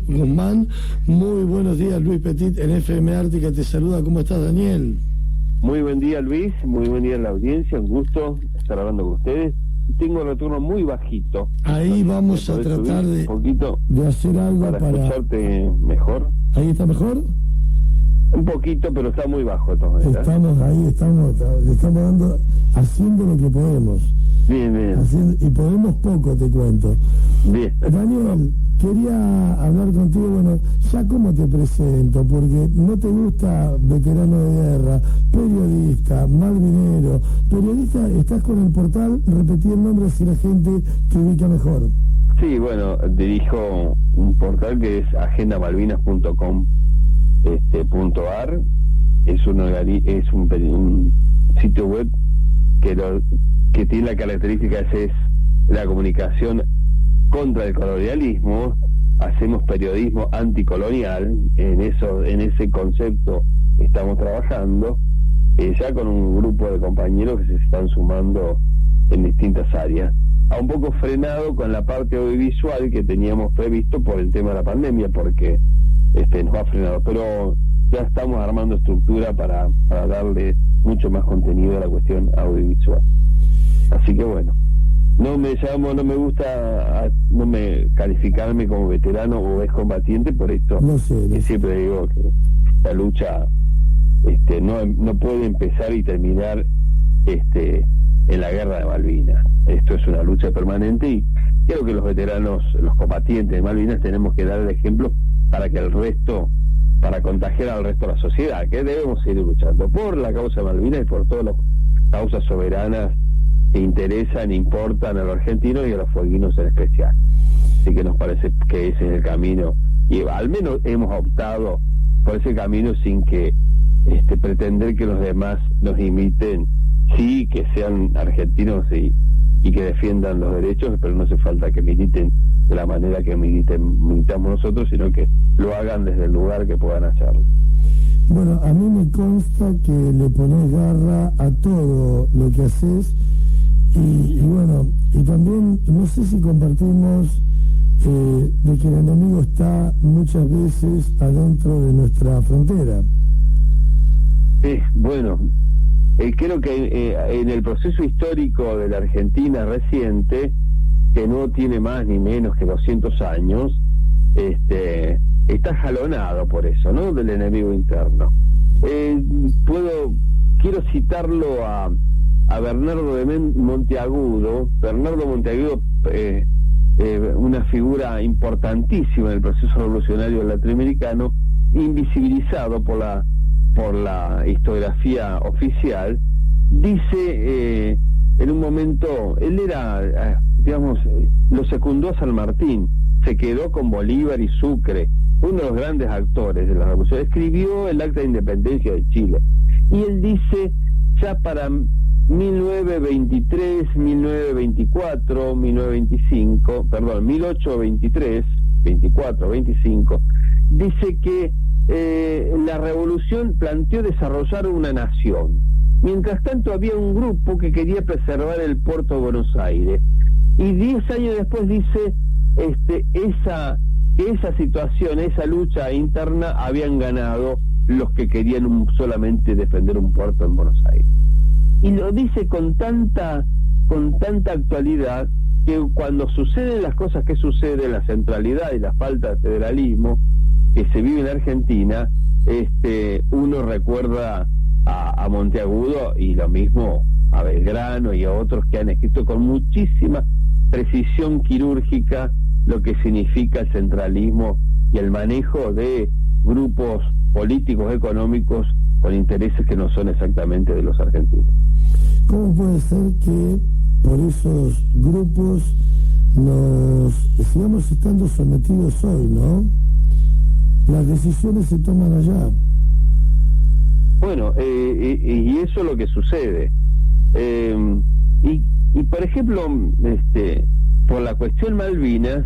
Guzmán. Muy buenos días, Luis Petit, en FM Ártica te saluda. ¿Cómo estás, Daniel? Muy buen día, Luis, muy buen día a la audiencia, un gusto estar hablando con ustedes. Tengo el retorno muy bajito. Ahí vamos a tratar de hacer algo para escucharte mejor. ¿Ahí está mejor? Un poquito, pero está muy bajo de todas maneras. Estamos ahí, le estamos haciendo lo que podemos. Bien. Y podemos poco, te cuento. Bien. Daniel, quería hablar contigo, bueno, ya cómo te presento, porque no te gusta veterano de guerra, periodista, malvinero, periodista, estás con el portal, repetí el nombre así la gente te ubica mejor. Sí, bueno, dirijo un portal que es agendamalvinas.com.ar, es un sitio web que tiene la característica es la comunicación contra el colonialismo. Hacemos periodismo anticolonial, en ese concepto estamos trabajando, ya con un grupo de compañeros que se están sumando en distintas áreas, a un poco frenado con la parte audiovisual que teníamos previsto por el tema de la pandemia, porque nos ha frenado, pero ya estamos armando estructura para darle mucho más contenido a la cuestión audiovisual. Así que bueno, no me gusta calificarme como veterano o excombatiente, por esto que siempre digo que la lucha no puede empezar y terminar en la guerra de Malvinas. Esto es una lucha permanente y creo que los veteranos, los combatientes de Malvinas, tenemos que dar el ejemplo para contagiar al resto de la sociedad, que debemos seguir luchando por la causa de Malvinas y por todas las causas soberanas que interesan, importan a los argentinos y a los fueguinos en especial. Así que nos parece que ese es el camino, y al menos hemos optado por ese camino sin que pretender que los demás nos imiten, sí, que sean argentinos y que defiendan los derechos, pero no hace falta que militen de la manera que militamos nosotros, sino que lo hagan desde el lugar que puedan hacerlo. Bueno, a mí me consta que le ponés garra a todo lo que haces y bueno, y también no sé si compartimos de que el enemigo está muchas veces adentro de nuestra frontera. Bueno, creo que en el proceso histórico de la Argentina reciente, que no tiene más ni menos que 200 años, está jalonado por eso, ¿no?, del enemigo interno. Quiero citarlo a Bernardo de Monteagudo. Bernardo Monteagudo, una figura importantísima en el proceso revolucionario latinoamericano, invisibilizado por la historiografía oficial. Dice en un momento, él era, lo secundó a San Martín, se quedó con Bolívar y Sucre, uno de los grandes actores de la revolución, escribió el Acta de Independencia de Chile, y él dice, ya para 1923, 1924, 1823, 24, 25, dice que la revolución planteó desarrollar una nación. Mientras tanto había un grupo que quería preservar el puerto de Buenos Aires, y 10 años después dice esa situación, esa lucha interna, habían ganado los que querían solamente defender un puerto en Buenos Aires. Y lo dice con tanta actualidad, que cuando suceden las cosas que suceden, la centralidad y la falta de federalismo que se vive en Argentina, uno recuerda a Monteagudo, y lo mismo a Belgrano y a otros que han escrito con muchísima precisión quirúrgica lo que significa el centralismo y el manejo de grupos políticos, económicos, con intereses que no son exactamente de los argentinos. ¿Cómo puede ser que por esos grupos nos sigamos estando sometidos hoy, no? Las decisiones se toman allá. Bueno, y eso es lo que sucede. Y por ejemplo, por la cuestión Malvinas,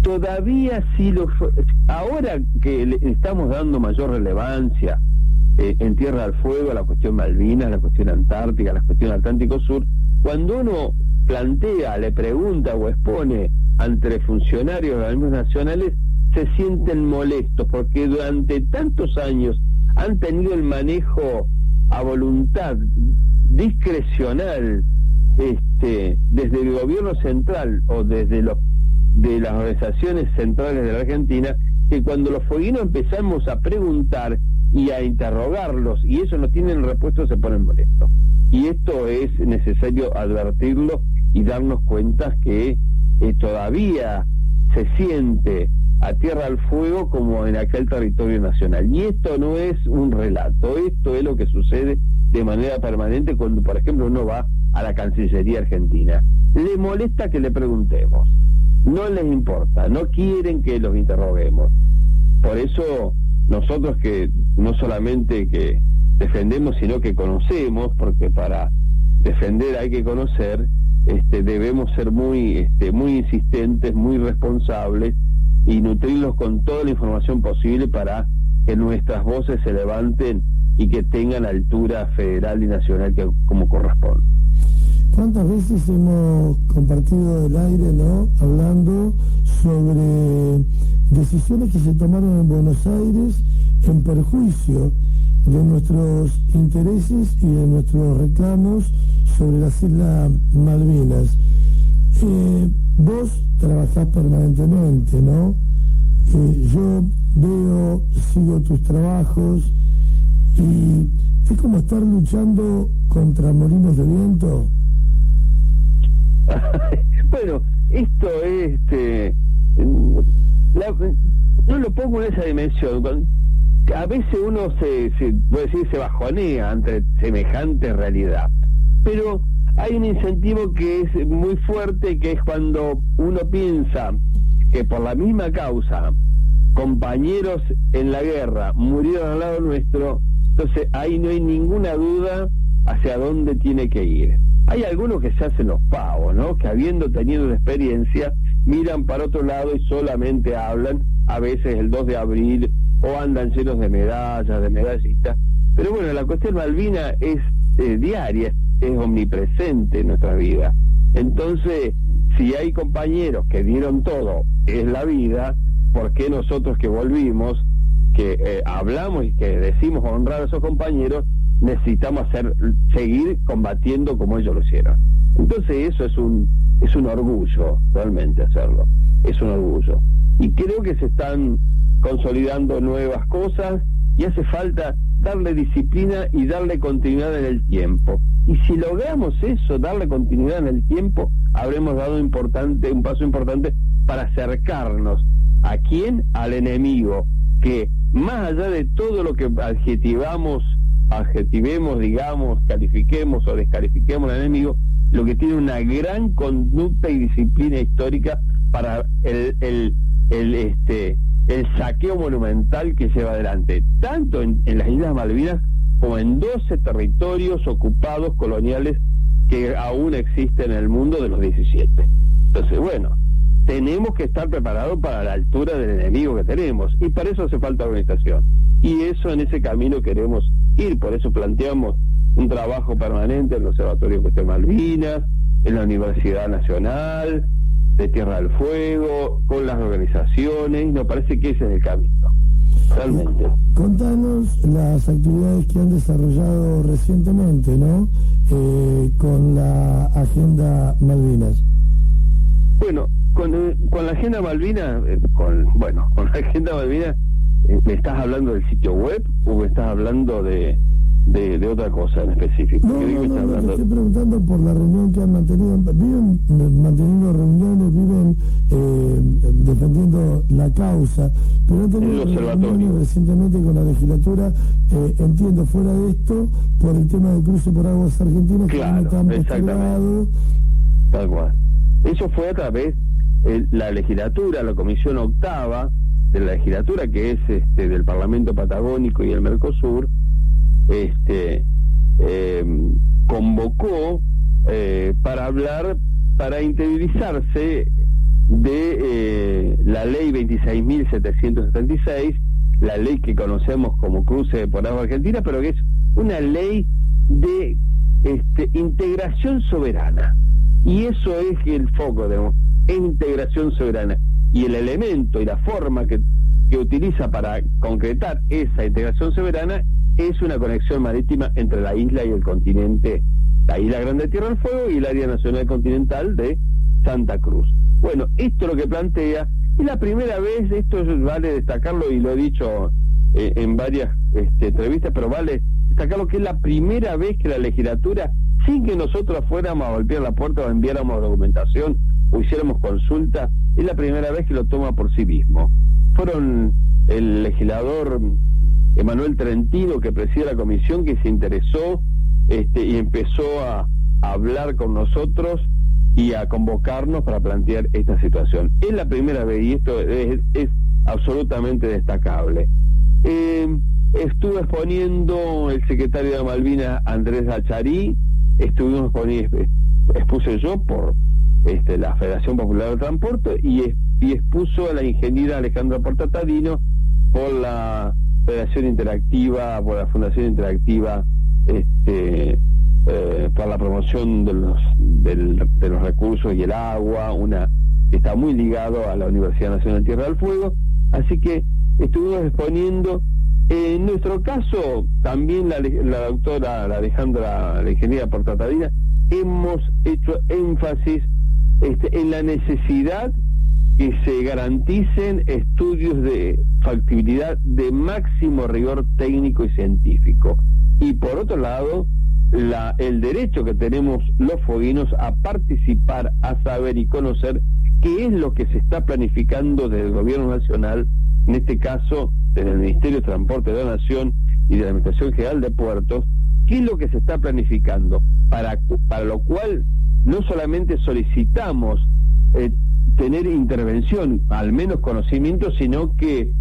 todavía sí ahora que le estamos dando mayor relevancia en Tierra del Fuego a la cuestión Malvinas, la cuestión Antártica, la cuestión Atlántico Sur, cuando uno plantea, le pregunta o expone ante funcionarios de organismos nacionales, se sienten molestos porque durante tantos años han tenido el manejo a voluntad discrecional, desde el gobierno central o desde de las organizaciones centrales de la Argentina, que cuando los fueguinos empezamos a preguntar y a interrogarlos y ellos no tienen respuesta, se ponen molestos. Y esto es necesario advertirlo y darnos cuenta que todavía se siente a tierra al fuego como en aquel territorio nacional. Y esto no es un relato, esto es lo que sucede de manera permanente cuando, por ejemplo, uno va a la Cancillería Argentina. Le molesta que le preguntemos, no les importa, no quieren que los interroguemos. Por eso nosotros, que no solamente que defendemos, sino que conocemos, porque para defender hay que conocer, debemos ser muy insistentes, muy responsables y nutrirlos con toda la información posible para que nuestras voces se levanten y que tengan altura federal y nacional como corresponde. ¿Cuántas veces hemos compartido el aire, ¿no?, hablando sobre decisiones que se tomaron en Buenos Aires en perjuicio de nuestros intereses y de nuestros reclamos sobre las Islas Malvinas? Vos trabajás permanentemente, ¿no? Yo sigo tus trabajos y es como estar luchando contra molinos de viento. Bueno, esto es, no lo pongo en esa dimensión. A veces uno se bajonea ante semejante realidad, pero hay un incentivo que es muy fuerte, que es cuando uno piensa que por la misma causa compañeros en la guerra murieron al lado nuestro. Entonces ahí no hay ninguna duda hacia dónde tiene que ir. Hay algunos que se hacen los pavos, ¿no?, que habiendo tenido una experiencia miran para otro lado y solamente hablan a veces el 2 de abril o andan llenos de medallas, de medallitas. Pero bueno, la cuestión Malvina es diaria, es omnipresente en nuestra vida. Entonces, si hay compañeros que dieron todo, es la vida, ¿por qué nosotros que volvimos, que hablamos y que decimos honrar a esos compañeros, necesitamos seguir combatiendo como ellos lo hicieron? Entonces eso es un orgullo, realmente, hacerlo. Es un orgullo. Y creo que se están consolidando nuevas cosas y hace falta darle disciplina y darle continuidad en el tiempo. Y si logramos eso, darle continuidad en el tiempo, habremos dado un paso importante para acercarnos ¿a quién? Al enemigo, que más allá de todo lo que adjetivemos, digamos, califiquemos o descalifiquemos al enemigo, lo que tiene una gran conducta y disciplina histórica para el saqueo monumental que lleva adelante, tanto en las Islas Malvinas como en 12 territorios ocupados coloniales que aún existen en el mundo de los 17. Entonces, bueno, tenemos que estar preparados para la altura del enemigo que tenemos, y para eso hace falta organización, y eso, en ese camino queremos ir. Por eso planteamos un trabajo permanente en el Observatorio de Cuestión Malvinas, en la Universidad Nacional de Tierra del Fuego, con las organizaciones. Nos parece que ese es el camino, realmente. Contanos las actividades que han desarrollado recientemente, ¿no?, con la Agenda Malvinas. Bueno, con la Agenda Malvinas, con la Agenda Malvinas, ¿me estás hablando del sitio web o me estás hablando de otra cosa en específico? No, te estoy preguntando por la reunión que han mantenido. Viven manteniendo reuniones, viven defendiendo la causa, pero han tenido reuniones recientemente con la legislatura, entiendo, fuera de esto, por el tema del cruce por aguas argentinas, claro, que no están postergados. Tal cual. Eso fue a través de la legislatura, la Comisión Octava de la legislatura, que es del Parlamento Patagónico y el Mercosur, convocó para interiorizarse de la ley 26.776, la ley que conocemos como cruce por agua argentina, pero que es una ley de integración soberana. Y eso es el foco, es integración soberana. y el elemento y la forma que utiliza para concretar esa integración soberana es una conexión marítima entre la isla y el continente, la isla Grande de Tierra del Fuego y el área nacional continental de Santa Cruz. Bueno, esto es lo que plantea, y la primera vez, esto vale destacarlo, y lo he dicho en varias entrevistas, pero vale destacarlo que es la primera vez que la legislatura, sin que nosotros fuéramos a golpear la puerta o enviáramos documentación o hiciéramos consulta, es la primera vez que lo toma por sí mismo. Fueron el legislador Emanuel Trentino, que preside la comisión, que se interesó y empezó a hablar con nosotros y a convocarnos para plantear esta situación. Es la primera vez, y esto es absolutamente destacable. Estuvo exponiendo el secretario de Malvinas, Andrés Acharí, expuse yo por la Federación Popular del Transporte, y expuso a la ingeniera Alejandra Portatadino por la Federación Interactiva, por la Fundación Interactiva, para la promoción de los recursos y el agua, que está muy ligado a la Universidad Nacional Tierra del Fuego. Así que estuvimos exponiendo. En nuestro caso, también la doctora la ingeniera Portatadina, hemos hecho énfasis en la necesidad que se garanticen estudios de factibilidad de máximo rigor técnico y científico. Y por otro lado, el derecho que tenemos los fueguinos a participar, a saber y conocer qué es lo que se está planificando desde el gobierno nacional, en este caso desde el Ministerio de Transporte de la Nación y de la Administración General de Puertos, qué es lo que se está planificando, para lo cual no solamente solicitamos tener intervención, al menos conocimiento, sino que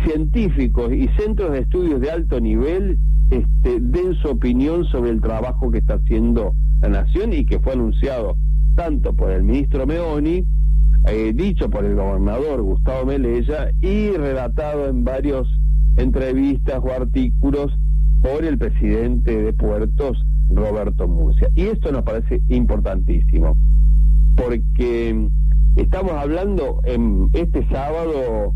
científicos y centros de estudios de alto nivel den su opinión sobre el trabajo que está haciendo la Nación, y que fue anunciado tanto por el ministro Meoni, dicho por el gobernador Gustavo Melella, y relatado en varias entrevistas o artículos por el presidente de Puertos, Roberto Murcia. Y esto nos parece importantísimo, porque estamos hablando, este sábado,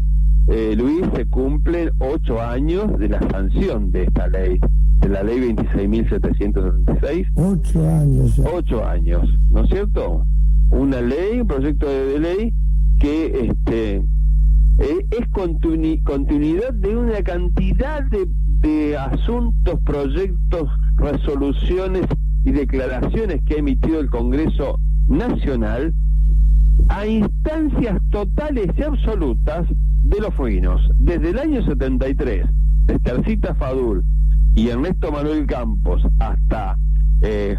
Luis, se cumplen 8 años de la sanción de esta ley, de la ley 26.776. 8 años. 8 años, ¿no es cierto? Una ley, un proyecto de ley que es continuidad de una cantidad de asuntos, proyectos, resoluciones y declaraciones que ha emitido el Congreso Nacional a instancias totales y absolutas de los fueguinos. Desde el año 73, de Estercita Fadul y Ernesto Manuel Campos, hasta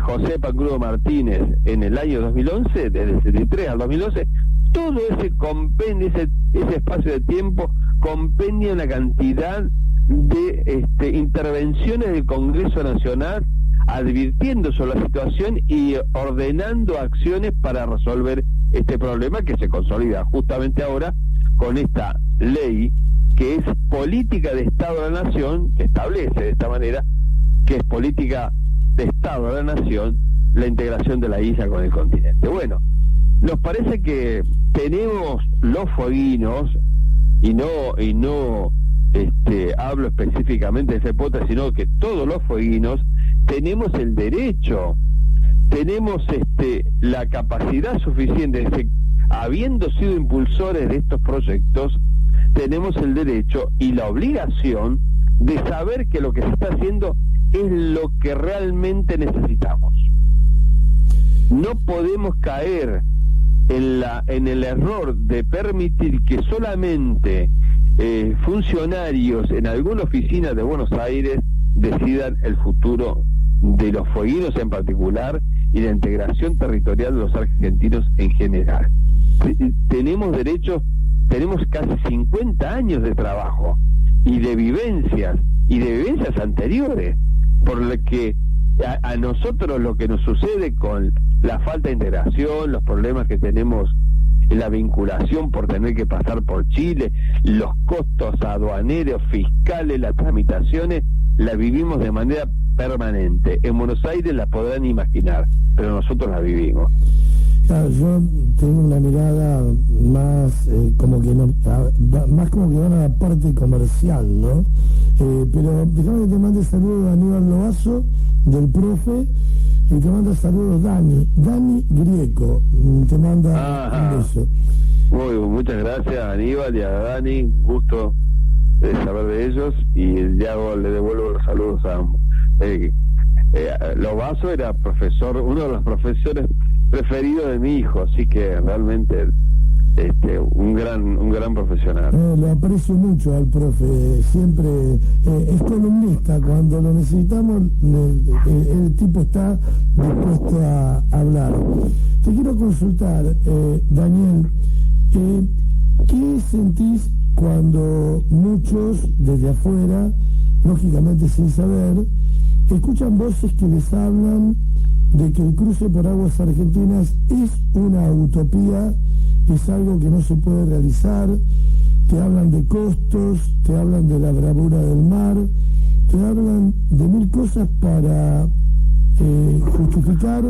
José Pancrudo Martínez en el año 2011, desde el 73 al 2011, todo ese compendio, ese espacio de tiempo compendia una cantidad de intervenciones del Congreso Nacional, advirtiendo sobre la situación y ordenando acciones para resolver este problema, que se consolida justamente ahora con esta ley, que es política de Estado de la Nación, que establece de esta manera que es política de Estado de la Nación la integración de la isla con el continente. Bueno, nos parece que tenemos los fueguinos, y no hablo específicamente de Cepota, sino que todos los fueguinos tenemos el derecho, tenemos la capacidad suficiente, habiendo sido impulsores de estos proyectos, tenemos el derecho y la obligación de saber que lo que se está haciendo es lo que realmente necesitamos. No podemos caer en el error de permitir que solamente funcionarios en alguna oficina de Buenos Aires decidan el futuro de los fueguinos en particular y la integración territorial de los argentinos en general. Tenemos derechos, tenemos casi 50 años de trabajo y de vivencias anteriores, por lo que a nosotros lo que nos sucede con la falta de integración, los problemas que tenemos en la vinculación por tener que pasar por Chile, los costos aduaneros, fiscales, las tramitaciones, la vivimos de manera permanente. En Buenos Aires la podrán imaginar, pero nosotros la vivimos. Claro, yo tengo una mirada más como que no, más como que van a la parte comercial, ¿no? Pero déjame que te mande saludos a Aníbal Loazo, del profe, y te manda saludos Dani Grieco, te manda un beso. Muchas gracias a Aníbal y a Dani, gusto saber de ellos, y ya le devuelvo los saludos a ambos. Loazo era profesor, uno de los profesores preferidos de mi hijo, así que realmente un gran profesional. Le aprecio mucho al profe, siempre es columnista, cuando lo necesitamos el tipo está dispuesto a hablar. Te quiero consultar, Daniel, ¿qué sentís cuando muchos desde afuera, lógicamente sin saber, escuchan voces que les hablan de que el cruce por aguas argentinas es una utopía, es algo que no se puede realizar? Te hablan de costos, te hablan de la bravura del mar, te hablan de mil cosas para justificar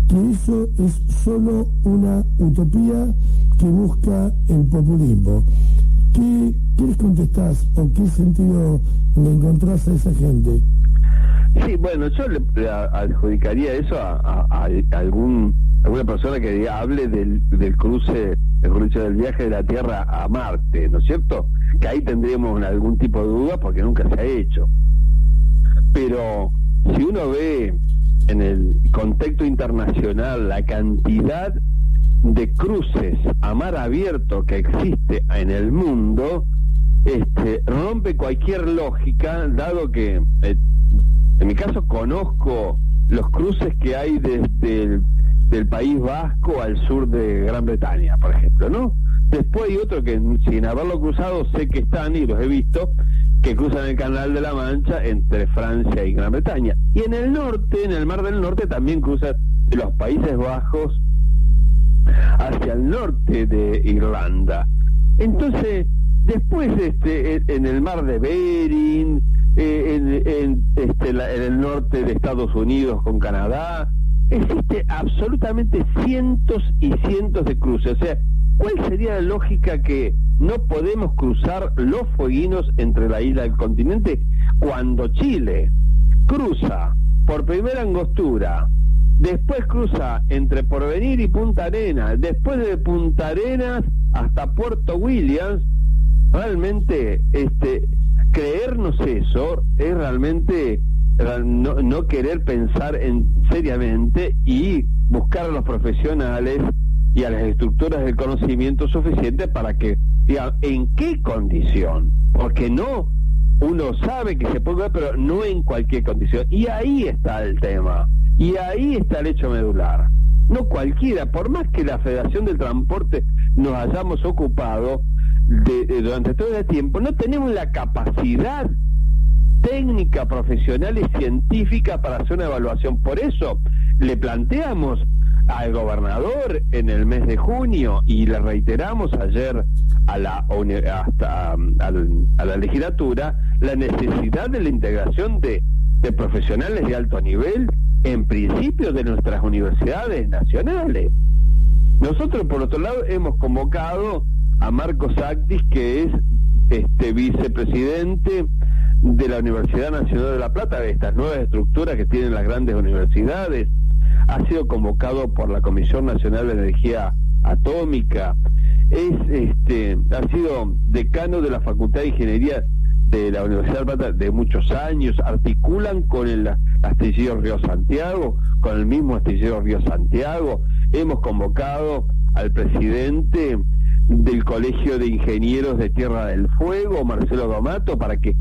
que eso es solo una utopía que busca el populismo. ¿Qué les contestás o qué sentido le encontrás a esa gente? Sí, bueno, yo le adjudicaría eso a alguna persona que hable del cruce del viaje de la Tierra a Marte, ¿no es cierto? Que ahí tendríamos algún tipo de duda porque nunca se ha hecho. Pero si uno ve en el contexto internacional la cantidad de cruces a mar abierto que existe en el mundo, rompe cualquier lógica, dado que en mi caso conozco los cruces que hay desde del País Vasco al sur de Gran Bretaña, por ejemplo, ¿no? Después hay otro que sin haberlo cruzado sé que están y los he visto, que cruzan el Canal de la Mancha entre Francia y Gran Bretaña. Y en el norte, en el Mar del Norte, también cruzan de los Países Bajos hacia el norte de Irlanda. Entonces, después en el Mar de Bering, en el norte de Estados Unidos con Canadá, existe absolutamente cientos y cientos de cruces. O sea, ¿cuál sería la lógica que no podemos cruzar los fueguinos entre la isla y el continente cuando Chile cruza por primera angostura, después cruza entre Porvenir y Punta Arenas, después de Punta Arenas hasta Puerto Williams? Realmente creernos eso es realmente no querer pensar seriamente y buscar a los profesionales y a las estructuras del conocimiento suficiente para que digan en qué condición, porque no, uno sabe que se puede ver, pero no en cualquier condición, y ahí está el tema, y ahí está el hecho medular. No cualquiera, por más que la Federación del Transporte nos hayamos ocupado durante todo el tiempo, no tenemos la capacidad técnica, profesional y científica para hacer una evaluación. Por eso le planteamos al gobernador en el mes de junio y le reiteramos ayer a la legislatura la necesidad de la integración de profesionales de alto nivel, en principio de nuestras universidades nacionales. Nosotros, por otro lado, hemos convocado a Marcos Actis, que es vicepresidente de la Universidad Nacional de La Plata, de estas nuevas estructuras que tienen las grandes universidades. Ha sido convocado por la Comisión Nacional de Energía Atómica, ha sido decano de la Facultad de Ingeniería de la Universidad de La Plata de muchos años, articulan con el astillero Río Santiago, con el mismo astillero Río Santiago. Hemos convocado al presidente del Colegio de Ingenieros de Tierra del Fuego, Marcelo Domato, para que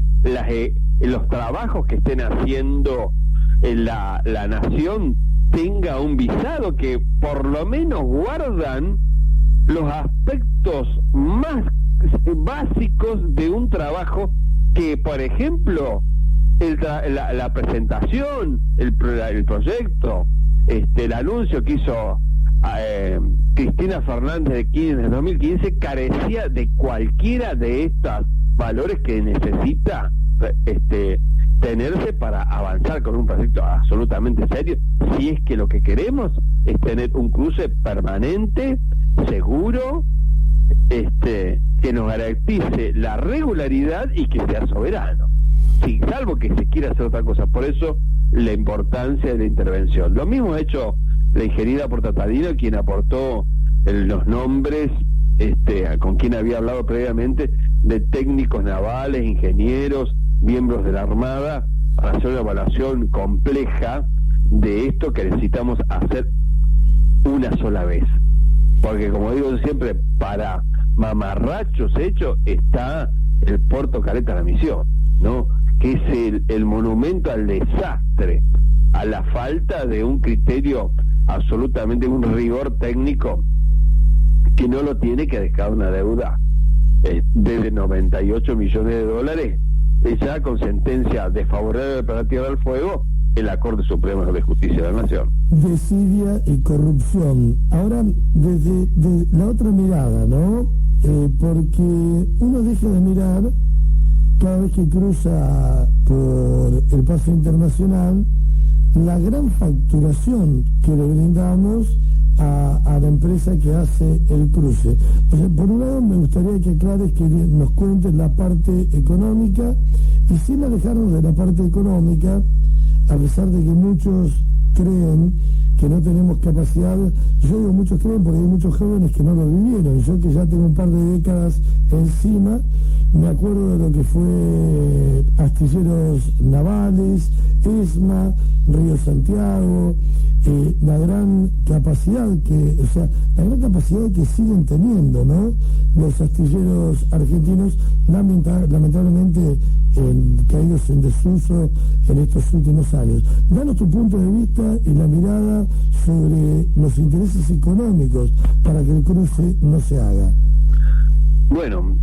los trabajos que estén haciendo la nación tenga un visado que por lo menos guardan los aspectos más básicos de un trabajo que, por ejemplo, la presentación, el proyecto, el anuncio que hizo Cristina Fernández de Kirchner en 2015 carecía de cualquiera de estos valores que necesita tenerse para avanzar con un proyecto absolutamente serio, si es que lo que queremos es tener un cruce permanente, seguro, que nos garantice la regularidad y que sea soberano, sí, salvo que se quiera hacer otra cosa. Por eso la importancia de la intervención. Lo mismo ha hecho la ingeniera Portatadino, quien aportó los nombres, con quien había hablado previamente, de técnicos navales, ingenieros, miembros de la Armada, para hacer una evaluación compleja de esto que necesitamos hacer una sola vez. Porque, como digo siempre, para mamarrachos hechos está el Puerto Caleta La Misión, ¿no? Que es el monumento al desastre, a la falta de un criterio, absolutamente un rigor técnico que no lo tiene, que ha dejado una deuda de 98 millones de dólares, ya con sentencia desfavorable para Tierra del Fuego en la Corte Suprema de Justicia de la Nación. Desidia y corrupción. Ahora, desde la otra mirada, ¿no? Porque uno deja de mirar cada vez que cruza por el paso internacional la gran facturación que le brindamos a la empresa que hace el cruce. O sea, por un lado me gustaría que aclares, que nos cuentes la parte económica, y sin alejarnos de la parte económica, a pesar de que muchos creen que no tenemos capacidad. Yo digo muchos creen porque hay muchos jóvenes que no lo vivieron. Yo, que ya tengo un par de décadas encima, me acuerdo de lo que fue Astilleros Navales, ESMA, Río Santiago, la gran capacidad que siguen teniendo, ¿no?, los astilleros argentinos, lamentablemente caídos en desuso en estos últimos años. Danos tu punto de vista y la mirada sobre los intereses económicos para que el cruce no se haga. Bueno,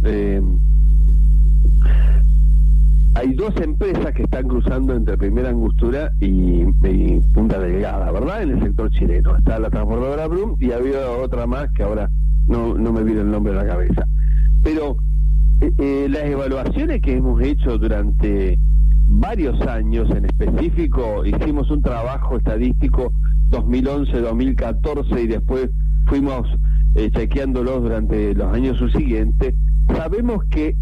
hay dos empresas que están cruzando entre Primera Angostura y Punta Delgada, ¿verdad?, en el sector chileno. Está la transportadora Brum y había otra más que ahora no me viene el nombre a la cabeza. Pero las evaluaciones que hemos hecho durante varios años, en específico hicimos un trabajo estadístico 2011, 2014 y después fuimos chequeándolos durante los años subsiguientes, sabemos que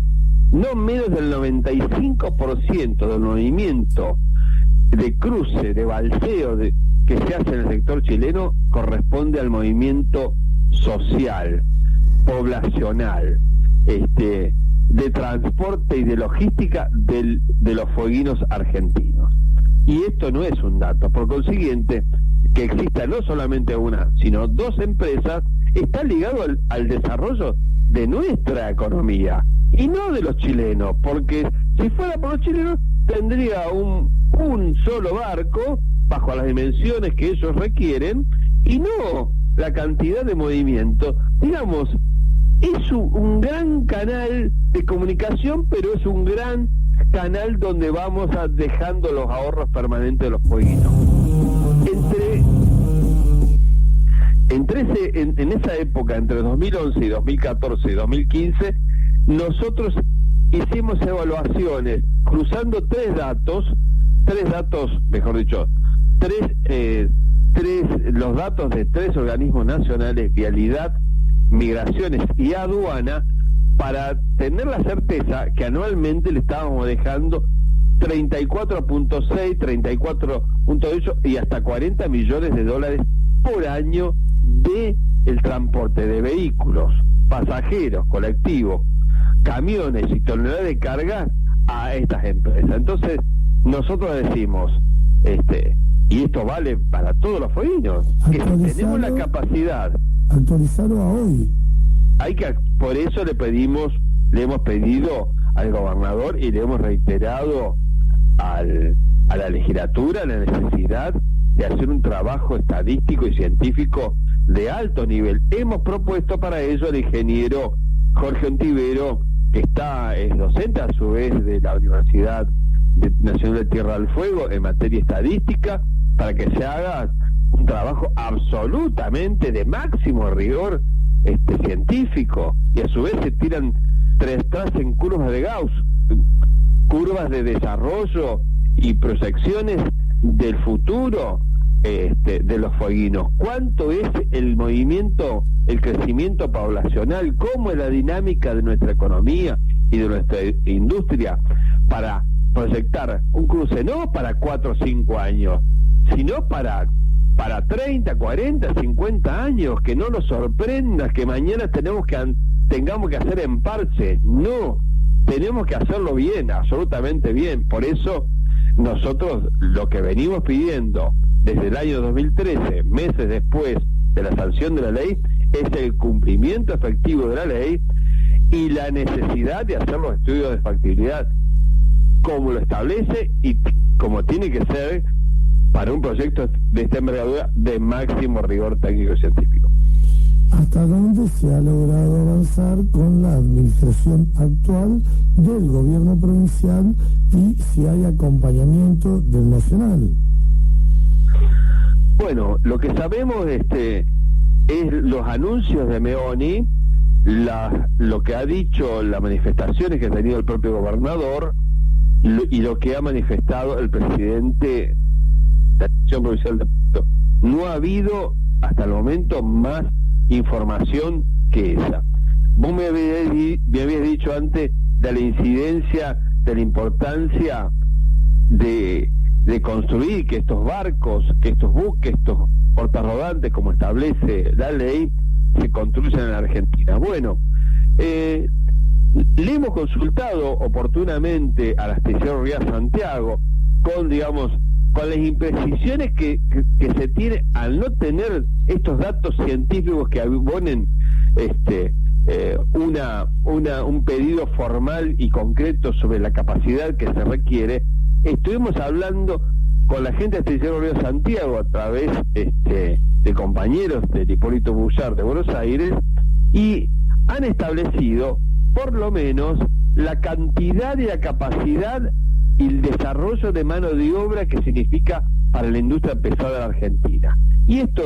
no menos del 95% del movimiento de cruce, de balseo que se hace en el sector chileno corresponde al movimiento social, poblacional, de transporte y de logística de los fueguinos argentinos. Y esto no es un dato. Por consiguiente, que exista no solamente una, sino dos empresas, está ligado al desarrollo de nuestra economía y no de los chilenos, porque si fuera por los chilenos tendría un solo barco bajo las dimensiones que ellos requieren y no la cantidad de movimiento. Digamos, es un gran canal de comunicación, pero es un gran canal donde vamos dejando los ahorros permanentes de los fueguinos. En esa época, entre 2011 y 2014 y 2015, nosotros hicimos evaluaciones cruzando los datos de tres organismos nacionales: Vialidad, Migraciones y Aduana, para tener la certeza que anualmente le estábamos dejando 34.6, 34.8 y hasta 40 millones de dólares por año de el transporte de vehículos, pasajeros, colectivos, camiones y toneladas de carga a estas empresas. Entonces nosotros decimos, y esto vale para todos los fueguinos, que si tenemos la capacidad, actualizarlo a hoy, por eso le hemos pedido al gobernador y le hemos reiterado a la legislatura la necesidad de hacer un trabajo estadístico y científico de alto nivel. Hemos propuesto para ello al ingeniero Jorge Ontivero, que es docente a su vez de la Universidad Nacional de Tierra del Fuego en materia estadística, para que se haga un trabajo absolutamente de máximo rigor científico, y a su vez se tiran tracen curvas de Gauss, curvas de desarrollo y proyecciones del futuro de los fueguinos. ¿Cuánto es el movimiento, el crecimiento poblacional? ¿Cómo es la dinámica de nuestra economía y de nuestra industria para proyectar un cruce no para 4 o 5 años, sino para 30, 40, 50 años? Que no nos sorprenda que mañana tengamos que hacer en parche. No, tenemos que hacerlo bien, absolutamente bien. Por eso nosotros lo que venimos pidiendo desde el año 2013, meses después de la sanción de la ley, es el cumplimiento efectivo de la ley y la necesidad de hacer los estudios de factibilidad como lo establece y como tiene que ser para un proyecto de esta envergadura de máximo rigor técnico y científico. ¿Hasta dónde se ha logrado avanzar con la administración actual del gobierno provincial y si hay acompañamiento del nacional? Bueno, lo que sabemos es los anuncios de Meoni, lo que ha dicho, las manifestaciones que ha tenido el propio gobernador y lo que ha manifestado el presidente de la Dirección Provincial de Puerto. No ha habido hasta el momento más información que esa. Vos me habías dicho antes de la incidencia, de la importancia de construir que estos barcos, que estos buques, estos portarrodantes, como establece la ley, se construyan en la Argentina. Bueno, le hemos consultado oportunamente a la Astillero Rías Santiago con las imprecisiones que se tiene al no tener estos datos científicos que abonen un pedido formal y concreto sobre la capacidad que se requiere. Estuvimos hablando con la gente de Astillero Río Santiago a través de compañeros del Hipólito Bullard de Buenos Aires y han establecido por lo menos la cantidad y la capacidad y el desarrollo de mano de obra que significa para la industria pesada de la Argentina. Y esto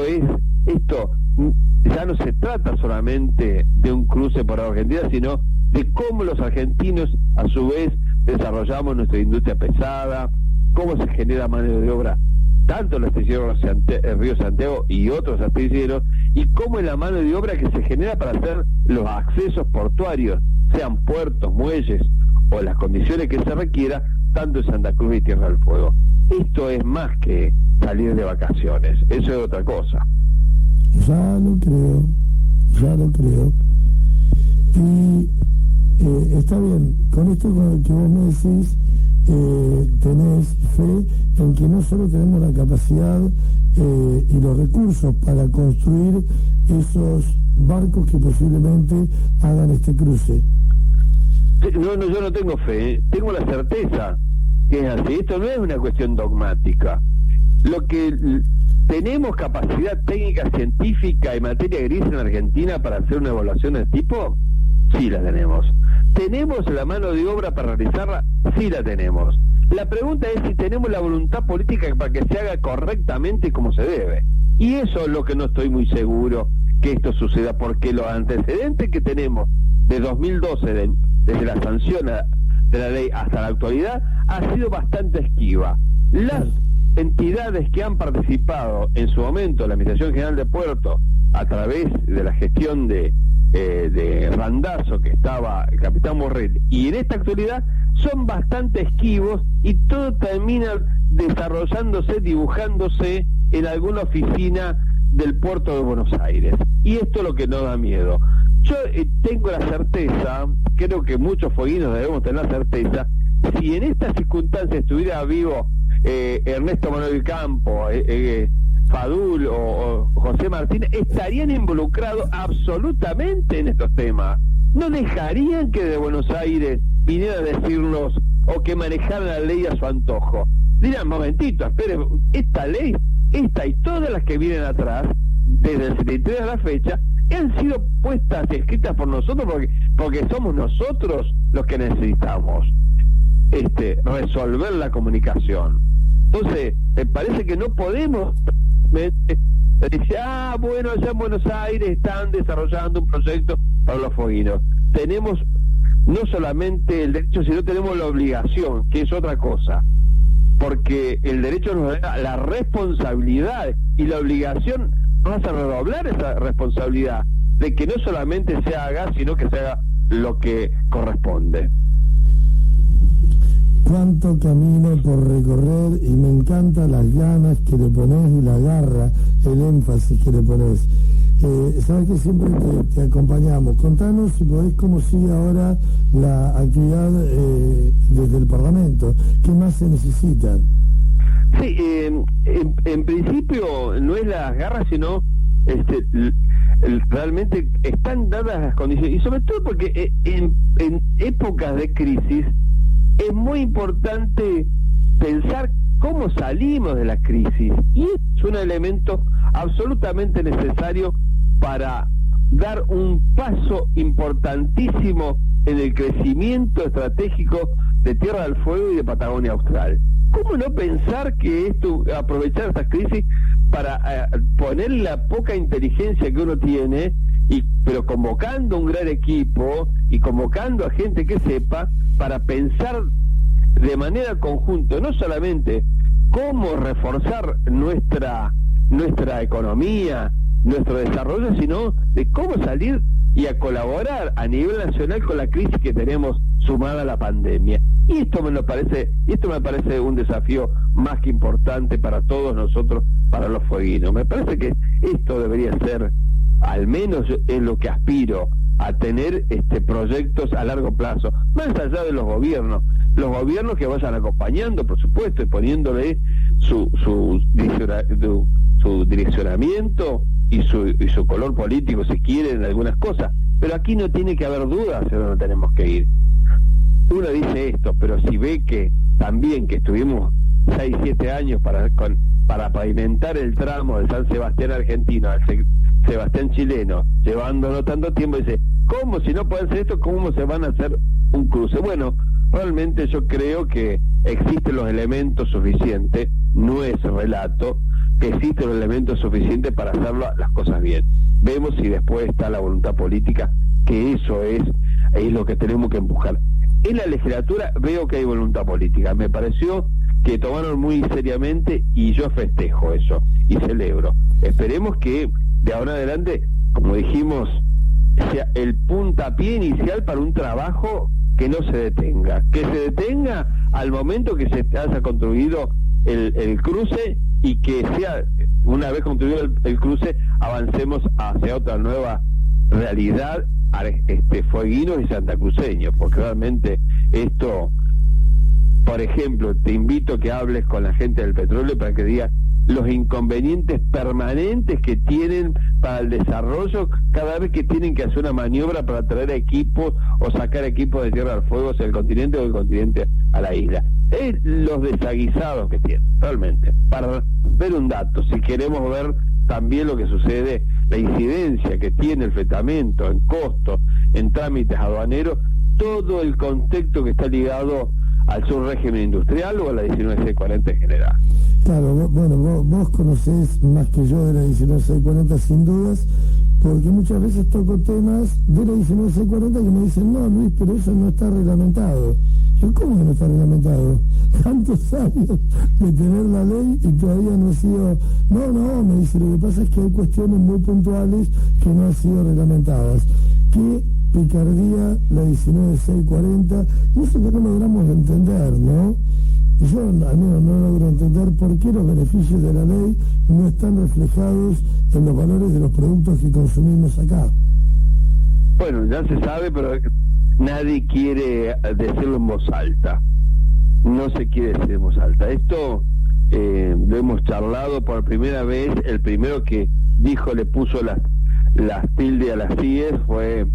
ya no se trata solamente de un cruce por Argentina, sino de cómo los argentinos a su vez desarrollamos nuestra industria pesada, cómo se genera mano de obra tanto en el astillero Río Santiago y otros astilleros, y cómo es la mano de obra que se genera para hacer los accesos portuarios, sean puertos, muelles o las condiciones que se requiera, tanto en Santa Cruz y Tierra del Fuego. Esto es más que salir de vacaciones, eso es otra cosa. Ya lo creo. Y está bien, con esto que vos me decís, tenés fe en que no solo tenemos la capacidad y los recursos para construir esos barcos que posiblemente hagan este cruce. No, yo no tengo fe, tengo la certeza que es así. Esto no es una cuestión dogmática. Lo que tenemos capacidad técnica, científica y materia gris en Argentina para hacer una evaluación de tipo, sí la tenemos. ¿Tenemos la mano de obra para realizarla? Sí la tenemos. La pregunta es si tenemos la voluntad política para que se haga correctamente como se debe. Y eso es lo que no estoy muy seguro que esto suceda, porque los antecedentes que tenemos de 2012, desde la sanción de la ley hasta la actualidad, ha sido bastante esquiva. Las entidades que han participado en su momento, la Administración General de Puerto, a través de la gestión de Randazzo, que estaba el capitán Borrell, y en esta actualidad son bastante esquivos y todo termina desarrollándose, dibujándose en alguna oficina del puerto de Buenos Aires. Y esto es lo que nos da miedo. Yo tengo la certeza, creo que muchos fueguinos debemos tener la certeza, si en estas circunstancias estuviera vivo Ernesto Manuel Campo, Fadul o José Martínez, estarían involucrados absolutamente en estos temas. No dejarían que de Buenos Aires viniera a decirnos o que manejaran la ley a su antojo. Dirán, momentito, espere, esta ley, esta y todas las que vienen atrás, desde el 73 a la fecha, han sido puestas y escritas por nosotros porque somos nosotros los que necesitamos resolver la comunicación. Entonces, me parece que no podemos decir, bueno, allá en Buenos Aires están desarrollando un proyecto para los fueguinos. Tenemos no solamente el derecho, sino tenemos la obligación, que es otra cosa, porque el derecho nos da la responsabilidad y la obligación, vamos a redoblar esa responsabilidad de que no solamente se haga, sino que se haga lo que corresponde. Cuánto camino por recorrer, y me encantan las ganas que le pones y la garra, el énfasis que le pones. Sabes que siempre te acompañamos. Contanos, si podés, cómo sigue ahora la actividad desde el Parlamento. ¿Qué más se necesita? Sí, en principio no es las garras, sino realmente están dadas las condiciones, y sobre todo porque en épocas de crisis es muy importante pensar cómo salimos de la crisis, y es un elemento absolutamente necesario para dar un paso importantísimo en el crecimiento estratégico de Tierra del Fuego y de Patagonia Austral. ¿Cómo no pensar que esto, aprovechar esta crisis para poner la poca inteligencia que uno tiene, pero convocando un gran equipo y convocando a gente que sepa, para pensar de manera conjunta, no solamente cómo reforzar nuestra economía, nuestro desarrollo, sino de cómo salir y a colaborar a nivel nacional con la crisis que tenemos sumada a la pandemia. Y esto me parece un desafío más que importante para todos nosotros, para los fueguinos. Me parece que esto debería ser, al menos en lo que aspiro, a tener proyectos a largo plazo, más allá de los gobiernos que vayan acompañando, por supuesto, y poniéndole su direccionamiento y su color político, si quieren, algunas cosas. Pero aquí no tiene que haber dudas hacia dónde tenemos que ir. Uno dice esto, pero si ve que también que estuvimos 6-7 años para pavimentar el tramo de San Sebastián argentino al Sebastián chileno, llevándolo tanto tiempo, dice, ¿cómo si no pueden hacer esto? ¿Cómo se van a hacer un cruce? Bueno, realmente yo creo que existen los elementos suficientes, no es relato, que existen los elementos suficientes para hacer las cosas bien. Vemos si después está la voluntad política, que eso es lo que tenemos que empujar. En la legislatura veo que hay voluntad política, me pareció que tomaron muy seriamente, y yo festejo eso y celebro. Esperemos que de ahora en adelante, como dijimos, sea el puntapié inicial para un trabajo que no se detenga, al momento que se haya construido el cruce, y que sea, una vez construido el cruce, avancemos hacia otra nueva realidad, fueguinos y santacruceños, porque realmente esto, por ejemplo, te invito a que hables con la gente del petróleo para que diga los inconvenientes permanentes que tienen para el desarrollo cada vez que tienen que hacer una maniobra para traer equipos o sacar equipos de Tierra del Fuego hacia el continente o del continente a la isla. Es los desaguisados que tienen, realmente. Para ver un dato, si queremos ver también lo que sucede, la incidencia que tiene el fletamento en costos, en trámites aduaneros, todo el contexto que está ligado al subrégimen industrial o a la 19640 en general. Claro, bueno, vos conocés más que yo de la 19640 sin dudas, porque muchas veces toco temas de la 19640 que me dicen, no, Luis, pero eso no está reglamentado. Yo, ¿cómo que no está reglamentado? Tantos años de tener la ley y todavía no ha sido... No, me dice, lo que pasa es que hay cuestiones muy puntuales que no han sido reglamentadas. ¿Qué picardía la 19640? Y eso que no logramos entender, ¿no? Yo al menos no logro entender por qué los beneficios de la ley no están reflejados en los valores de los productos que consumimos acá. Bueno, ya se sabe, pero nadie quiere decirlo en voz alta. No se quiere decir en voz alta. Esto lo hemos charlado por primera vez. El primero que dijo, le puso las tildes a las CIES fue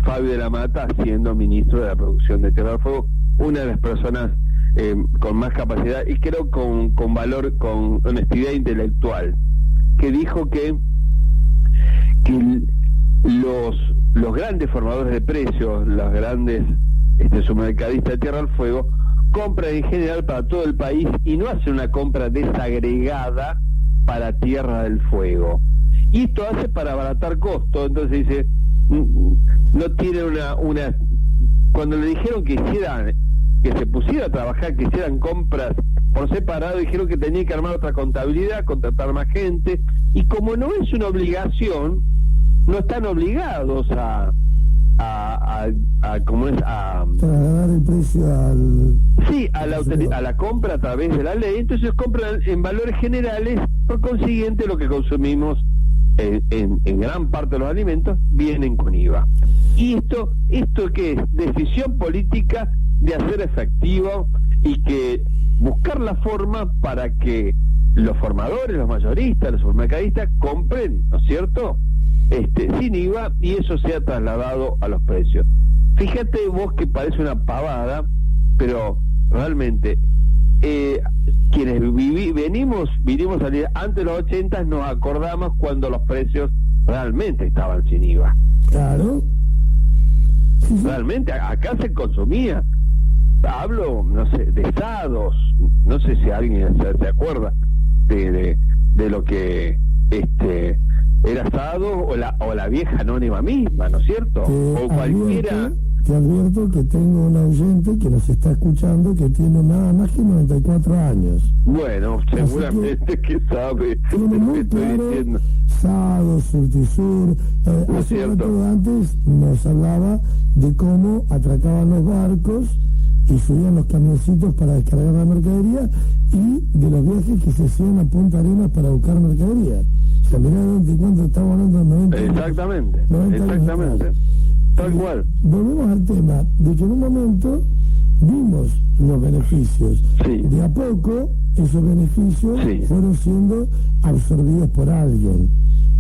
Fabio de la Mata, siendo ministro de la producción de Tierra del Fuego, una de las personas con más capacidad y creo con valor, con honestidad intelectual, que dijo que los grandes formadores de precios, los grandes submercadistas de Tierra del Fuego, compran en general para todo el país y no hacen una compra desagregada para Tierra del Fuego. Y esto hace para abaratar costos. Entonces dice, no tiene una cuando le dijeron que hicieran que se pusiera a trabajar, que hicieran compras por separado, dijeron que tenían que armar otra contabilidad, contratar más gente, y como no es una obligación, no están obligados a ¿cómo es? A trasladar el precio al... Sí, a la compra a través de la ley. Entonces compran en valores generales, por consiguiente lo que consumimos en gran parte de los alimentos vienen con IVA. Y esto que es decisión política de hacer efectivo y que buscar la forma para que los formadores, los mayoristas, los supermercadistas compren, ¿no es cierto?, sin IVA, y eso se ha trasladado a los precios. Fíjate vos que parece una pavada, pero realmente quienes vinimos a salir antes de los 80 nos acordamos cuando los precios realmente estaban sin IVA. Claro. Realmente acá se consumía, hablo, no sé, de asados, no sé si alguien se acuerda de lo que era asado o la vieja anónima misma, ¿no es cierto? O cualquiera. Te advierto que tengo un oyente que nos está escuchando que tiene nada más que 94 años. Bueno, seguramente que sabe. Tiene muy claro Sado, Surtisur. Hace un rato antes nos hablaba de cómo atracaban los barcos y subían los camioncitos para descargar la mercadería y de los viajes que se hacían a Punta Arenas para buscar mercadería. O sea, mirá de cuánto estamos hablando de 90 años. Exactamente. Tal cual. Volvemos al tema de que en un momento vimos los beneficios. Sí. De a poco esos beneficios fueron siendo absorbidos por alguien.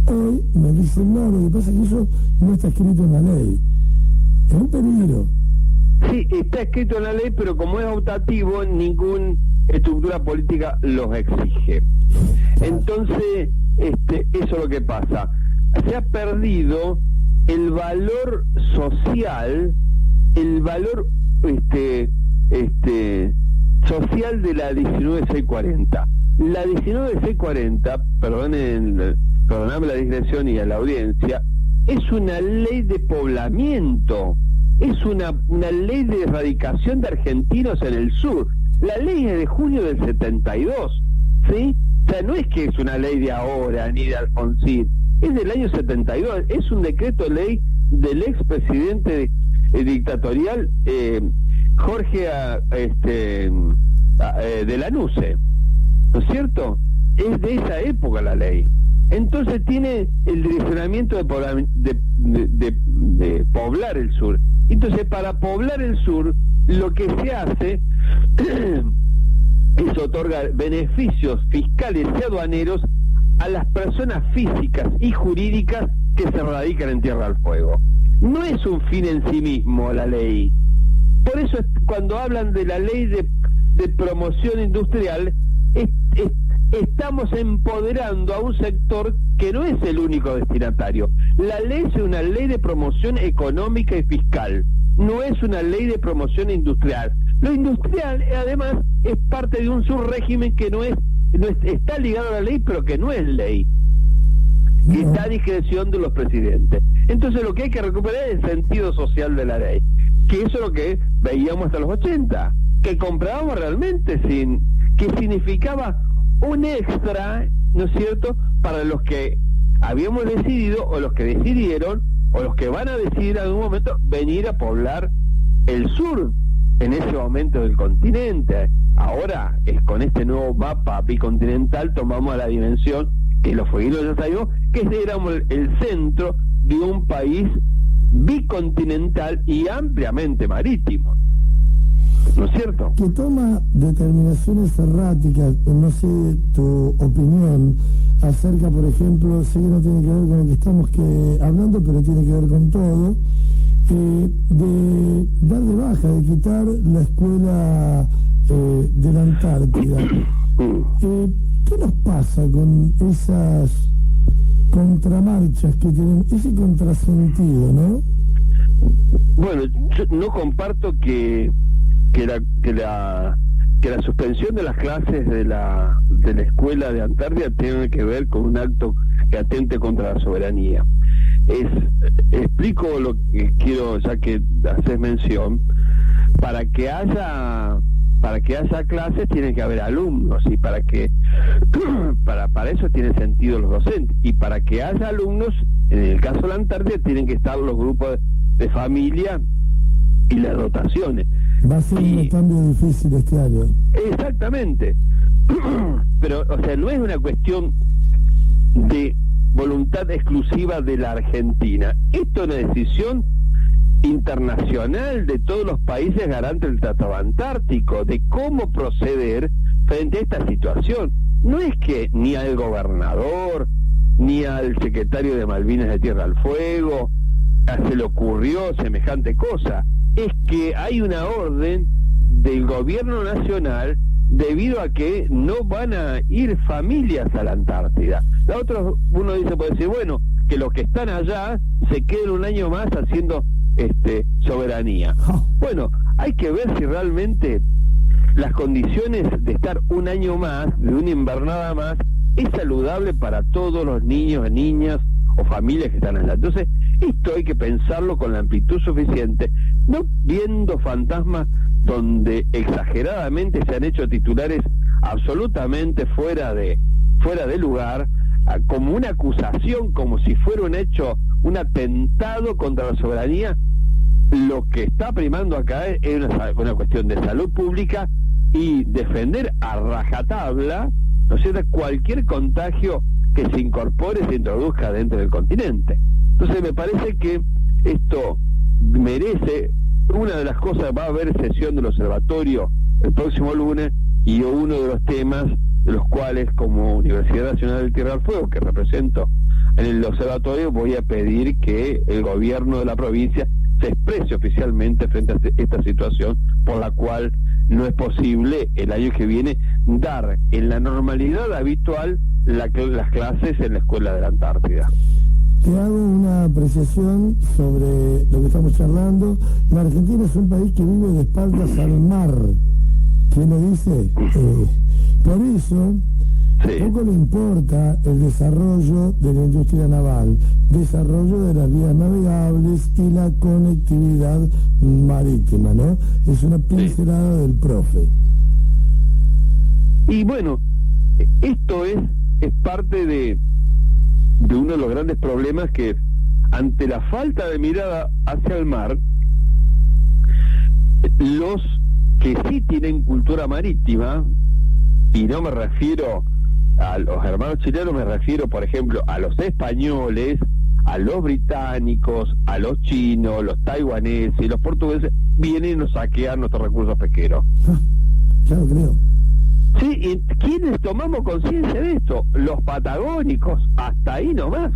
Hoy me dicen, no, lo que pasa es que eso no está escrito en la ley. Es un peligro. Sí, está escrito en la ley, pero como es optativo, ninguna estructura política los exige. Entonces, eso es lo que pasa. Se ha perdido el valor social, el valor social de la 19640. La 19640, perdoname la digresión y a la audiencia, es una ley de poblamiento, es una ley de erradicación de argentinos en el sur. La ley es de junio del 72, ¿sí? O sea, no es que es una ley de ahora, ni de Alfonsín, es del año 72, es un decreto ley del expresidente dictatorial Jorge de Lanuse, ¿no es cierto? Es de esa época la ley. Entonces tiene el direccionamiento de poblar el sur. Entonces, para poblar el sur, lo que se hace es otorgar beneficios fiscales y aduaneros a las personas físicas y jurídicas que se radican en Tierra del Fuego. No es un fin en sí mismo la ley. Por eso cuando hablan de la ley de promoción industrial, estamos empoderando a un sector que no es el único destinatario. La ley es una ley de promoción económica y fiscal, no es una ley de promoción industrial. Lo industrial, además, es parte de un subrégimen que está ligado a la ley, pero que no es ley, que está a discreción de los presidentes. Entonces lo que hay que recuperar es el sentido social de la ley, que eso es lo que veíamos hasta los 80, que comprábamos realmente que significaba un extra, ¿no es cierto?, para los que habíamos decidido, o los que decidieron, o los que van a decidir en algún momento venir a poblar el sur en ese momento del continente. Ahora, con este nuevo mapa bicontinental, tomamos la dimensión que los fueguinos ya sabemos que éramos el centro de un país bicontinental y ampliamente marítimo, ¿no es cierto? Que toma determinaciones erráticas. No sé tu opinión acerca, por ejemplo, sé que no tiene que ver con lo que estamos hablando, pero tiene que ver con todo, de dar de baja, de quitar la escuela de la Antártida. ¿Qué nos pasa con esas contramarchas que tenemos, ese contrasentido, no? Bueno, yo no comparto que la suspensión de las clases de la escuela de Antártida tiene que ver con un acto que atente contra la soberanía. Explico lo que quiero, ya que haces mención. para que haya clases tiene que haber alumnos, y para eso tiene sentido los docentes, y para que haya alumnos, en el caso de la Antártida, tienen que estar los grupos de familia y las dotaciones. Va a ser un cambio difícil este año. Exactamente. Pero, o sea, no es una cuestión de voluntad exclusiva de la Argentina. Esto es una decisión internacional de todos los países garantes del Tratado Antártico, de cómo proceder frente a esta situación. No es que ni al gobernador, ni al secretario de Malvinas de Tierra del Fuego se le ocurrió semejante cosa. Es que hay una orden del gobierno nacional debido a que no van a ir familias a la Antártida. La otra, uno puede decir, bueno, que los que están allá se queden un año más haciendo soberanía. Bueno, hay que ver si realmente las condiciones de estar un año más, de una invernada más, es saludable para todos los niños, niñas o familias que están allá. Entonces, esto hay que pensarlo con la amplitud suficiente, no viendo fantasmas donde exageradamente se han hecho titulares absolutamente fuera de lugar, como una acusación, como si fuera un hecho, un atentado contra la soberanía. Lo que está primando acá es una cuestión de salud pública y defender a rajatabla, ¿no es cierto?, cualquier contagio que se incorpore, se introduzca dentro del continente. Entonces me parece que esto merece, una de las cosas, va a haber sesión del observatorio el próximo lunes, y uno de los temas de los cuales, como Universidad Nacional del Tierra del Fuego, que represento en el observatorio, voy a pedir que el gobierno de la provincia se exprese oficialmente frente a esta situación, por la cual no es posible el año que viene dar en la normalidad habitual las clases en la Escuela de la Antártida. Te hago una apreciación sobre lo que estamos charlando. La Argentina es un país que vive de espaldas al mar. ¿Quién lo dice? Por eso, poco le importa el desarrollo de la industria naval, desarrollo de las vías navegables y la conectividad marítima, ¿no? Es una pincelada del profe. Y bueno, esto es parte de uno de los grandes problemas, que ante la falta de mirada hacia el mar, los que sí tienen cultura marítima, y no me refiero a los hermanos chilenos, me refiero, por ejemplo, a los españoles, a los británicos, a los chinos, los taiwaneses y los portugueses, vienen y nos saquean nuestros recursos pesqueros. Claro, creo. Sí, ¿y quiénes tomamos conciencia de esto? Los patagónicos, hasta ahí nomás.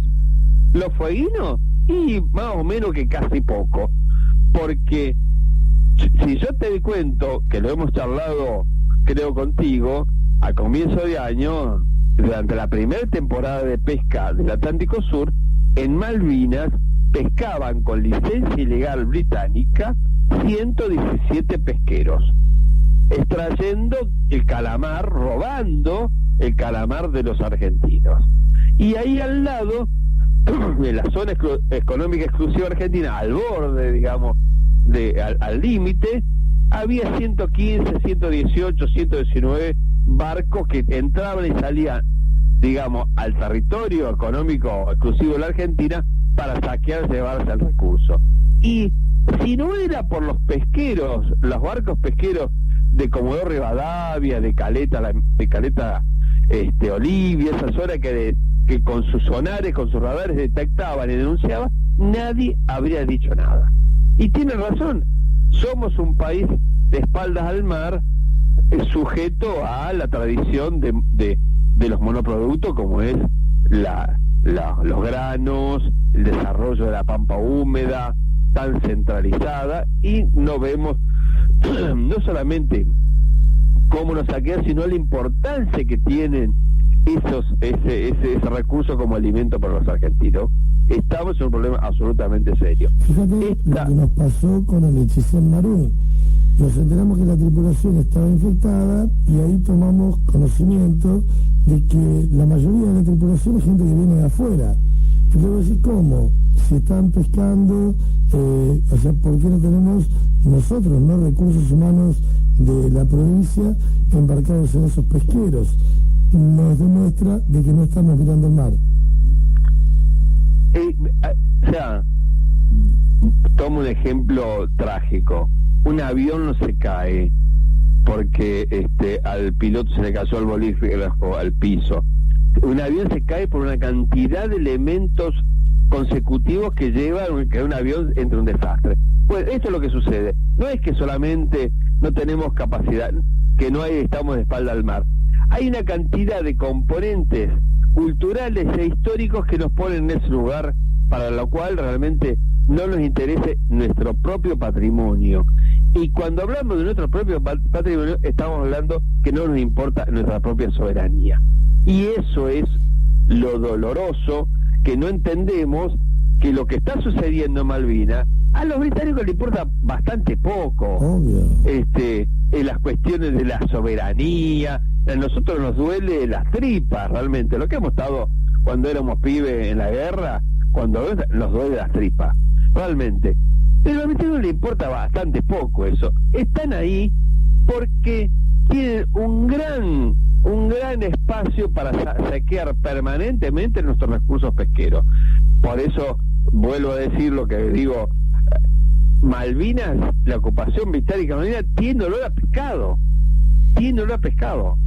Los fueguinos, y más o menos que casi poco. Porque si yo te cuento, que lo hemos charlado, creo, contigo, a comienzo de año, durante la primera temporada de pesca del Atlántico Sur, en Malvinas pescaban con licencia ilegal británica 117 pesqueros, extrayendo el calamar, robando el calamar de los argentinos. Y ahí al lado, en la zona económica exclusiva argentina, al borde, digamos, al límite, había 115, 118, 119 barcos que entraban y salían, digamos, al territorio económico exclusivo de la Argentina para saquear, llevarse el recurso. Y si no era por los pesqueros, los barcos pesqueros de Comodoro Rivadavia, de Caleta Olivia, esa zona que con sus sonares, con sus radares detectaban y denunciaban, nadie habría dicho nada. Y tiene razón, somos un país de espaldas al mar, sujeto a la tradición de los monoproductos, como es los granos, el desarrollo de la pampa húmeda tan centralizada, y no vemos no solamente cómo nos saquean, sino la importancia que tienen ese recurso como alimento para los argentinos. Estamos en un problema absolutamente serio. Fíjate lo que nos pasó con el hechicero Marú. Nos enteramos que la tripulación estaba infectada y ahí tomamos conocimiento de que la mayoría de la tripulación es gente que viene de afuera. Entonces, ¿cómo? Si están pescando, o sea, ¿por qué no tenemos nosotros, no recursos humanos de la provincia embarcados en esos pesqueros. Nos demuestra de que no estamos mirando el mar. O sea, tomo un ejemplo trágico. Un avión no se cae porque al piloto se le cayó el bolígrafo al piso. Un avión se cae por una cantidad de elementos consecutivos que llevan que un avión entre un desastre. Pues esto es lo que sucede. No es que solamente no tenemos capacidad, que no estamos de espalda al mar. Hay una cantidad de componentes culturales e históricos que nos ponen en ese lugar, para lo cual realmente no nos interese nuestro propio patrimonio. Y cuando hablamos de nuestro propio patrimonio, estamos hablando que no nos importa nuestra propia soberanía. Y eso es lo doloroso, que no entendemos que lo que está sucediendo en Malvinas, a los británicos les importa bastante poco. Obvio. En las cuestiones de la soberanía, a nosotros nos duele las tripas realmente, lo que hemos estado cuando éramos pibes en la guerra, cuando nos duele las tripas, realmente. Pero a los británicos les importa bastante poco eso. Están ahí porque tienen un gran espacio para saquear permanentemente nuestros recursos pesqueros. Por eso vuelvo a decir lo que digo, Malvinas, la ocupación británica de Malvinas tiene olor a pescado,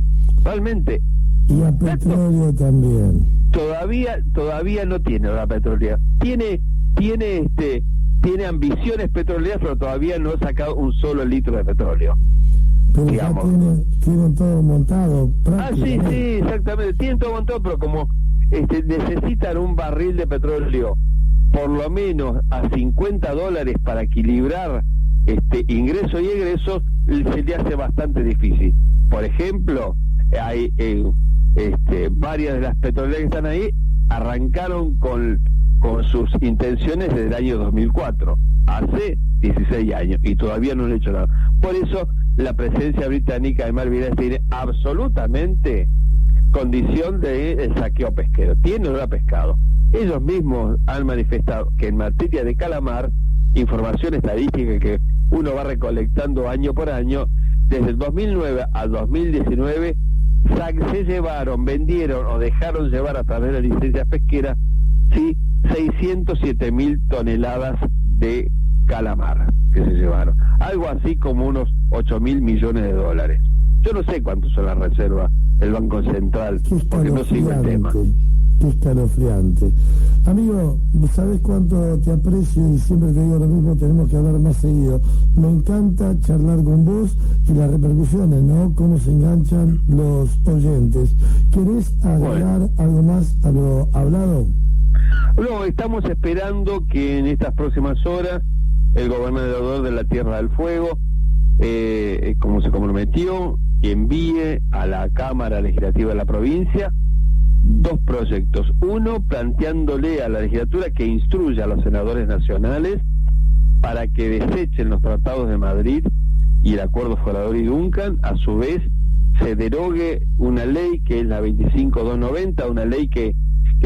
realmente. Y a petróleo también. Todavía no tiene olor a petróleo. Tiene ambiciones petroleras, pero todavía no ha sacado un solo litro de petróleo. Pero digamos, ya tienen todo montado. Sí, exactamente. Tienen todo montado, pero como necesitan un barril de petróleo por lo menos a $50 para equilibrar ingresos y egresos, se le hace bastante difícil. Por ejemplo, hay varias de las petroleras que están ahí arrancaron con sus intenciones desde el año 2004, hace 16 años, y todavía no han hecho nada. Por eso la presencia británica de Malvinas tiene absolutamente condición de saqueo pesquero, tiene olor a pescado. Ellos mismos han manifestado que en materia de calamar, información estadística que uno va recolectando año por año, desde el 2009 al 2019 se llevaron, vendieron o dejaron llevar a través de licencias pesqueras 607.000 toneladas de calamar que se llevaron, algo así como unos 8.000 millones de dólares. Yo no sé cuántos son las reservas del Banco Central, porque no sigo el tema. Qué escalofriante. Amigo, ¿sabes cuánto te aprecio? Y siempre te digo lo mismo, tenemos que hablar más seguido. Me encanta charlar con vos y las repercusiones, ¿no? Cómo se enganchan los oyentes. ¿Querés agregar algo más a lo hablado? No, estamos esperando que en estas próximas horas el gobernador de la Tierra del Fuego, como se comprometió, envíe a la Cámara Legislativa de la provincia 2 proyectos. Uno, planteándole a la legislatura que instruya a los senadores nacionales para que desechen los tratados de Madrid y el acuerdo Forador y Duncan. A su vez, se derogue una ley que es la 25290, una ley que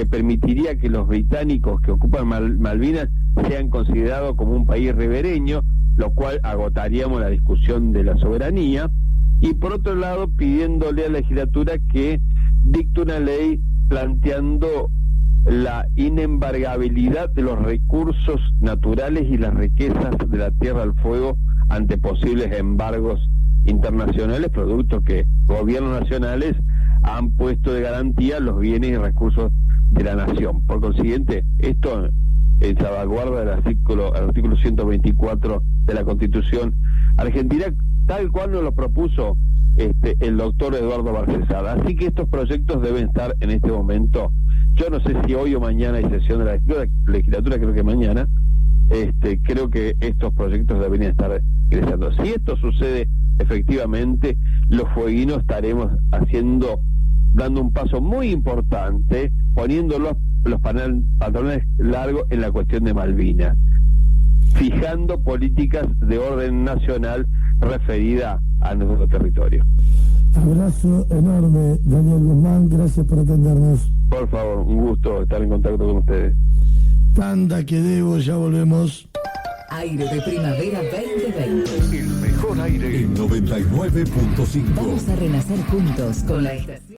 permitiría que los británicos que ocupan Malvinas sean considerados como un país ribereño, lo cual agotaríamos la discusión de la soberanía. Y por otro lado, pidiéndole a la legislatura que dicte una ley planteando la inembargabilidad de los recursos naturales y las riquezas de la Tierra del Fuego ante posibles embargos internacionales, producto que gobiernos nacionales han puesto de garantía los bienes y recursos de la nación. Por consiguiente, esto en salvaguarda del artículo 124 de la Constitución argentina, tal cual nos lo propuso el doctor Eduardo Barcesada. Así que estos proyectos deben estar en este momento. Yo no sé si hoy o mañana hay sesión de la legislatura, creo que mañana. Creo que estos proyectos deberían estar ingresando. Si esto sucede efectivamente, los fueguinos estaremos dando un paso muy importante, poniendo los pantalones largos en la cuestión de Malvinas, fijando políticas de orden nacional referida a nuestro territorio. Abrazo enorme, Daniel Guzmán, gracias por atendernos. Por favor, un gusto estar en contacto con ustedes. Tanda que debo, ya volvemos. Aire de Primavera 2020. El mejor aire en 99.5. Vamos a renacer juntos con la estación.